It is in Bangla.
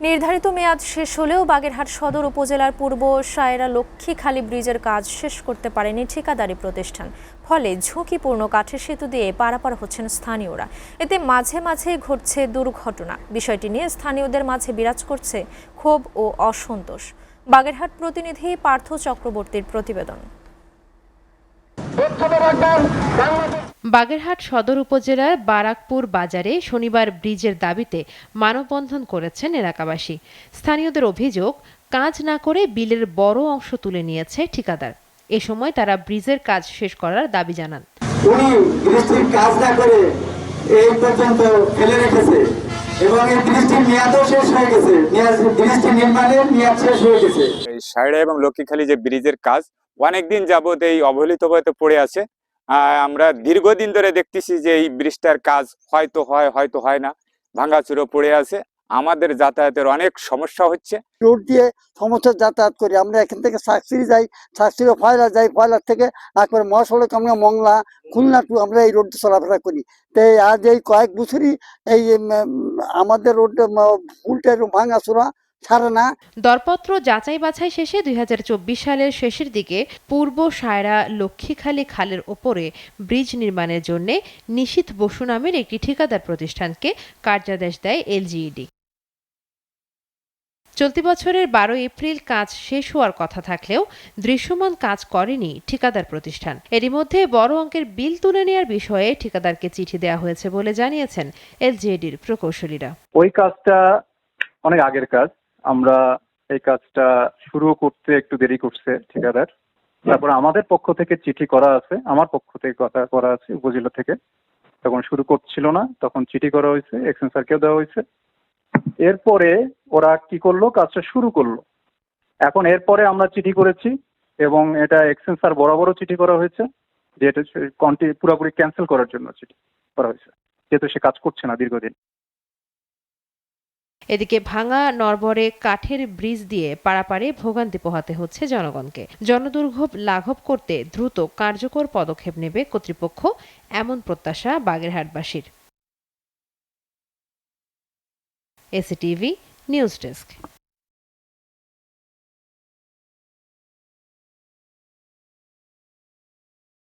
নির্ধারিত মেয়াদ শেষ হলেও বাগেরহাট সদর উপজেলার পূর্ব সায়রা লক্ষ্মীখালী ব্রিজের কাজ শেষ করতে পারেনি ঠিকাদারি প্রতিষ্ঠান। ফলে ঝুঁকিপূর্ণ কাঠের সেতু দিয়ে পারাপার হচ্ছেন স্থানীয়রা। এতে মাঝে মাঝে ঘটছে দুর্ঘটনা। বিষয়টি নিয়ে স্থানীয়দের মাঝে বিরাজ করছে ক্ষোভ ও অসন্তোষ। বাগেরহাট প্রতিনিধি পার্থ চক্রবর্তীর প্রতিবেদন। বাগেরহাট সদর উপজেলার বারাকপুর বাজারে শনিবার ব্রিজের দাবিতে মানববন্ধন করেছেন এলাকাবাসী। স্থানীয়দের অভিযোগ, কাজ না করে বিলের বড় অংশ তুলে নিয়েছে ঠিকাদার। এ সময় তারা ব্রিজের কাজ শেষ করার দাবি জানান। উনি ব্রিজটির কাজ না করে এই পর্যন্ত ফেলে রেখেছে এবং এই ব্রিজটির মেয়াদও শেষ হয়ে গেছে। ব্রিজটি নির্মাণের মেয়াদ শেষ হয়ে গেছে। এই সায়রা এবং লক্ষ্মীখালী যে ব্রিজের কাজ অনেকদিন যাবত এই অবহেলিতভাবে পড়ে আছে। আমরা দীর্ঘদিন ধরে দেখতেছি যে এই ব্রিজটার কাজ হয়তো হয় না, ভাঙাচুরো পড়ে আছে। আমাদের যাতায়াতের অনেক সমস্যা হচ্ছে। রোড দিয়ে সমস্ত যাতায়াত করি আমরা। এখান থেকে সাকসিরি যাই, সাকসিরি ফয়লা যাই, ফয়লার থেকে একবারে মহাসড়ক আমরা মংলা খুলনা টু আমরা এই রোড চলাফেরা করি। তো আজ এই কয়েক বছরই এই আমাদের রোড উল্টে ভাঙাচোরা ছাড়ে না। দরপত্র যাচাই বাছাই শেষে 2024 সালের শেষের দিকে পূর্ব সায়রা লক্ষ্মীখালী খালের ওপরে ব্রিজ নির্মাণের জন্য নিশীথ বসু নামের একটি ঠিকাদার প্রতিষ্ঠানকে কার্যাদেশ দেয় এলজিইডি। চলতি বছরের 12 এপ্রিল কাজ শেষ হওয়ার কথা থাকলেও দৃশ্যমান কাজ করেনি ঠিকাদার প্রতিষ্ঠান। এরই মধ্যে বড় অঙ্কের বিল তুলে নেওয়ার বিষয়ে ঠিকাদারকে চিঠি দেওয়া হয়েছে বলে জানিয়েছেন এলজিইডির প্রকৌশলীরা। ওই কাজটা অনেক আগের কাজ। আমরা এই কাজটা শুরু করতে একটু দেরি করছে ঠিকাদার। তারপর আমাদের পক্ষ থেকে চিঠি করা আছে, আমার পক্ষ থেকে কথা করা আছে উপজেলা থেকে। তখন শুরু করছিল না, তখন চিঠি করা হয়েছে, এক্সটেনশনকেও দেওয়া হয়েছে। এরপরে ওরা কি করলো, কাজটা শুরু করলো। এখন এরপরে আমরা চিঠি করেছি এবং এটা এক্সটেনশন বরাবরও চিঠি করা হয়েছে যে এটা পুরোপুরি ক্যান্সেল করার জন্য চিঠি করা হয়েছে, যেহেতু সে কাজ করছে না দীর্ঘদিন। এদিকে ভাঙা নরবরে কাঠের ব্রিজ দিয়ে পারাপারে ভোগান্তি পোহাতে হচ্ছে জনগণকে। জনদুর্ভোগ লাঘব করতে দ্রুত কার্যকর পদক্ষেপ নেবে কর্তৃপক্ষ, এমন প্রত্যাশা বাগেরহাটবাসীর। এসিটিভি নিউজ ডেস্ক।